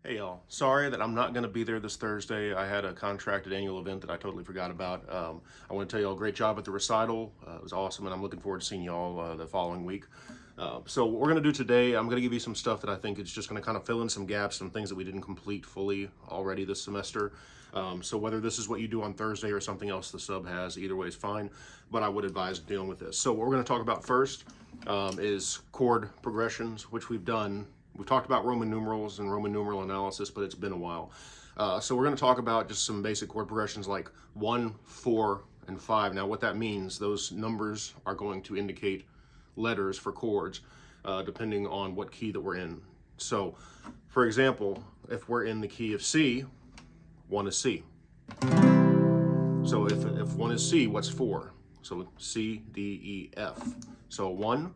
Hey y'all, sorry that I'm not going to be there this Thursday. I had a contracted annual event that I totally forgot about. I want to tell y'all great job at the recital. It was awesome, and I'm looking forward to seeing y'all the following week. So what we're going to do today, I'm going to give you some stuff that I think is just going to kind of fill in some gaps, some things that we didn't complete fully already this semester. So whether this is what you do on Thursday or something else the sub has, either way is fine, but I would advise dealing with this. So what we're going to talk about first is chord progressions, which we've done. We've talked about Roman numerals and Roman numeral analysis, but it's been a while. So we're going to talk about just some basic chord progressions like 1, 4, and 5. Now what that means, those numbers are going to indicate letters for chords depending on what key that we're in. So for example, if we're in the key of C, 1 is C. So if 1 is C, what's 4? So C, D, E, F. So 1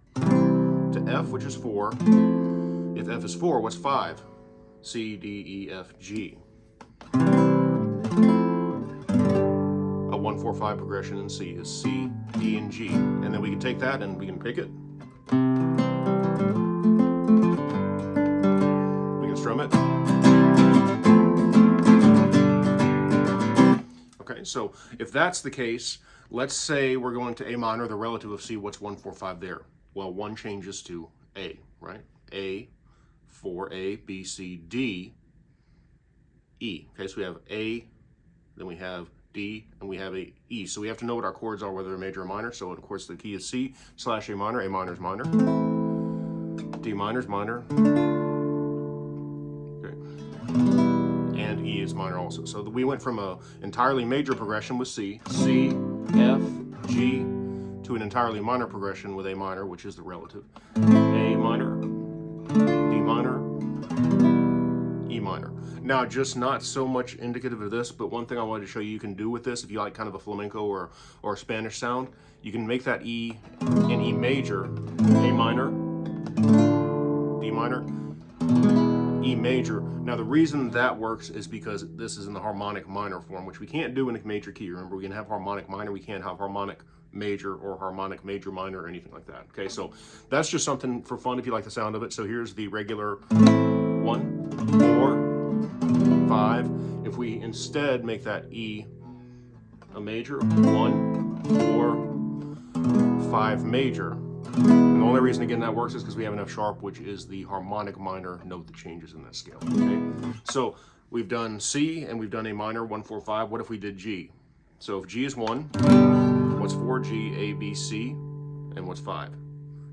to F, which is 4. If F is 4, what's 5? C, D, E, F, G. A 1, 4, 5 progression in C is C, D, and G. And then we can take that and we can pick it. We can strum it. Okay, so if that's the case, let's say we're going to A minor, the relative of C, what's 1, 4, 5 there? Well, 1 changes to A, right? A, 4A, B, C, D, E. Okay, so we have A, then we have D, and we have a E. So we have to know what our chords are, whether they're major or minor. So of course the key is C / A minor is minor, D minor is minor, okay, and E is minor also. So we went from an entirely major progression with C, C, F, G, to an entirely minor progression with A minor, which is the relative. A minor, D minor, E minor. Now, just not so much indicative of this, but one thing I wanted to show you can do with this, if you like kind of a flamenco or a Spanish sound, you can make that E in E major, A minor, D minor, E major. Now, the reason that works is because this is in the harmonic minor form, which we can't do in a major key. Remember, we can have harmonic minor, we can't have harmonic major or harmonic major minor or anything like that. Okay, so that's just something for fun if you like the sound of it. So here's the regular 1, 4, 5. If we instead make that E a major, 1, 4, 5 major. And the only reason again that works is because we have an F sharp, which is the harmonic minor note that changes in that scale. Okay, so we've done C and we've done A minor, 1, 4, 5. What if we did G? So if G is 1, what's 4? G, A, B, C, and what's 5?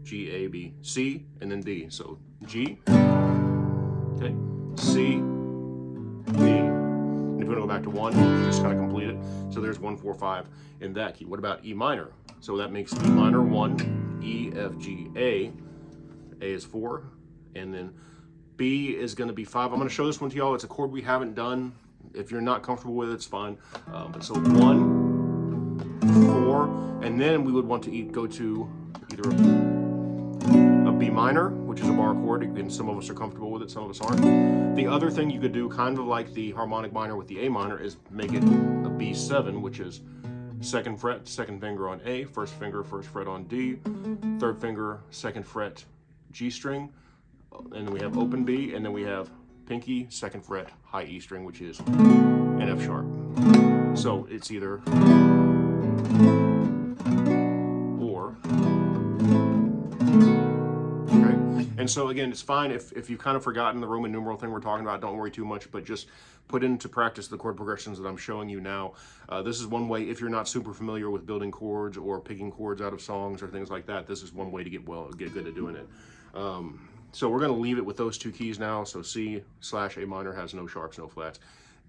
G, A, B, C, and then D. So G, okay, C, D. And if we want to go back to 1, just kind of complete it. So there's 1, 4, 5 in that key. What about E minor? So that makes E minor 1, E, F, G, A. A is 4, and then B is going to be 5. I'm going to show this one to y'all. It's a chord we haven't done. If you're not comfortable with it, it's fine. But so 1, 4, and then we would want to go to either a B minor, which is a bar chord, and some of us are comfortable with it, some of us aren't. The other thing you could do, kind of like the harmonic minor with the A minor, is make it a B7, which is 2nd fret, 2nd finger on A, 1st finger, 1st fret on D, 3rd finger, 2nd fret, G string, and then we have open B, and then we have pinky, 2nd fret, high E string, which is an F sharp. So it's either or. Okay, and so again, it's fine if you've kind of forgotten the Roman numeral thing we're talking about, don't worry too much, but just put into practice the chord progressions that I'm showing you now. This is one way, if you're not super familiar with building chords or picking chords out of songs or things like that, this is one way to get good at doing it. So we're going to leave it with those two keys now. So C / A minor has no sharps, no flats.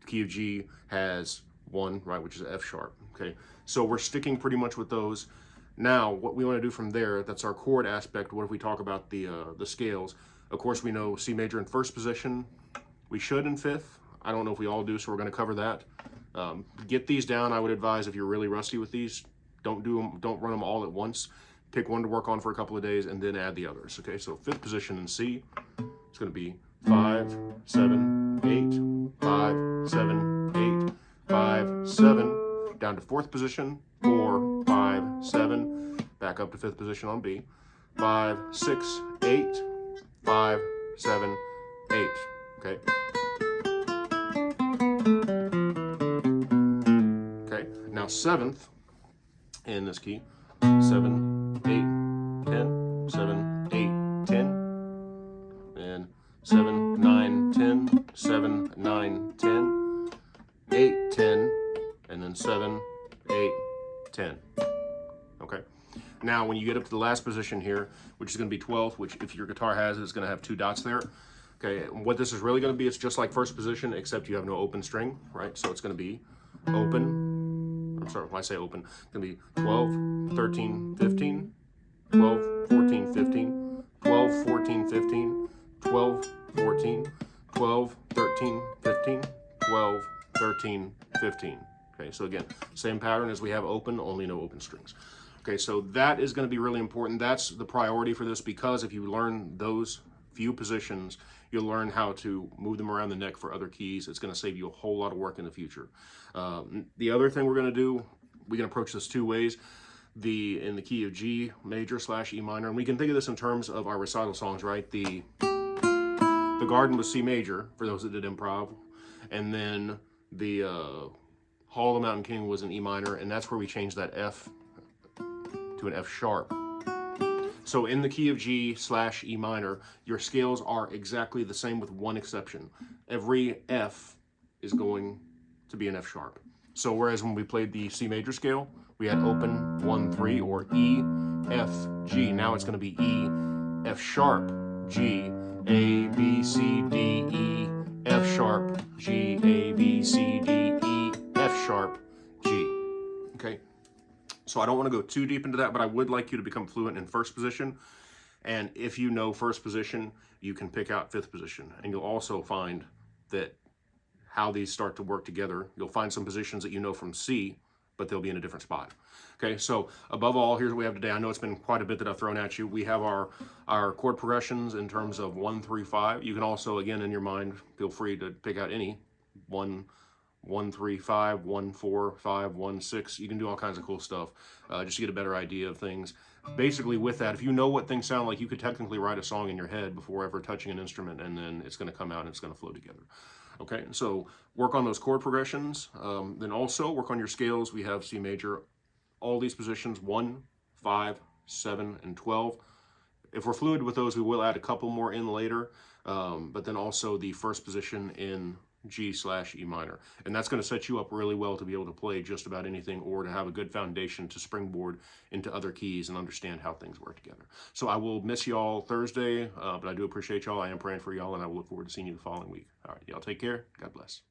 The key of G has 1, right, which is F sharp. Okay, so we're sticking pretty much with those. Now, what we want to do from there, that's our chord aspect. What if we talk about the scales? Of course, we know C major in 1st position. We should in 5th. I don't know if we all do, so we're going to cover that. Get these down. I would advise if you're really rusty with these, don't run them all at once. Pick one to work on for a couple of days and then add the others. Okay, so 5th position in C, it's going to be 5, 7, 8, 5, 7, 8, 5, 7, down to 4th position, 4, 5, 7, back up to 5th position on B, 5, 6, 8, 5, 7, 8. Okay. Now 7th in this key, 7, 8, 10, 7, 8, 10, and 7, 9, 10, 7, 9, 10, 8, 10, and then 7, 8, 10. Okay. Now, when you get up to the last position here, which is going to be 12th, which if your guitar has it, it's going to have 2 dots there. Okay, and what this is really going to be, it's just like first position, except you have no open string, right? So it's going to be open. I'm sorry, when I say open, it's going to be 12, 13, 15, 12, 14, 15, 12, 14, 15, 12, 14, 12, 13, 15, 12, 13, 15. Okay, so again, same pattern as we have open, only no open strings. Okay, so that is going to be really important. That's the priority for this, because if you learn those few positions, you'll learn how to move them around the neck for other keys. It's going to save you a whole lot of work in the future. The other thing we're going to do, we can approach this 2 ways. In the key of G major / E minor, and we can think of this in terms of our recital songs, right? The Garden was C major for those that did improv, and then the Hall of the Mountain King was an E minor, and that's where we changed that F to an F sharp. So in the key of G / E minor, your scales are exactly the same with one exception. Every F is going to be an F sharp. So whereas when we played the C major scale, we had open 1, 3, or E, F, G. Now it's going to be E, F sharp, G, A, B, C, D, E, F sharp, G, A, B, C, D, E, F sharp, G. Okay. So I don't want to go too deep into that, but I would like you to become fluent in first position. And if you know first position, you can pick out 5th position. And you'll also find that how these start to work together. You'll find some positions that you know from C, but they'll be in a different spot. Okay, so above all, here's what we have today. I know it's been quite a bit that I've thrown at you. We have our chord progressions in terms of 1, 3, 5. You can also, again, in your mind, feel free to pick out any 1, 3, 5, 1, 4, 5, 1, 6. You can do all kinds of cool stuff just to get a better idea of things. Basically, with that, if you know what things sound like, you could technically write a song in your head before ever touching an instrument, and then it's going to come out and it's going to flow together. Okay, so work on those chord progressions. Then also work on your scales. We have C major, all these positions, 1, 5, 7, and 12. If we're fluid with those, we will add a couple more in later, but then also the first position in G / E minor. And that's going to set you up really well to be able to play just about anything, or to have a good foundation to springboard into other keys and understand how things work together. So I will miss y'all Thursday, but I do appreciate y'all. I am praying for y'all, and I will look forward to seeing you the following week. All right, y'all take care. God bless.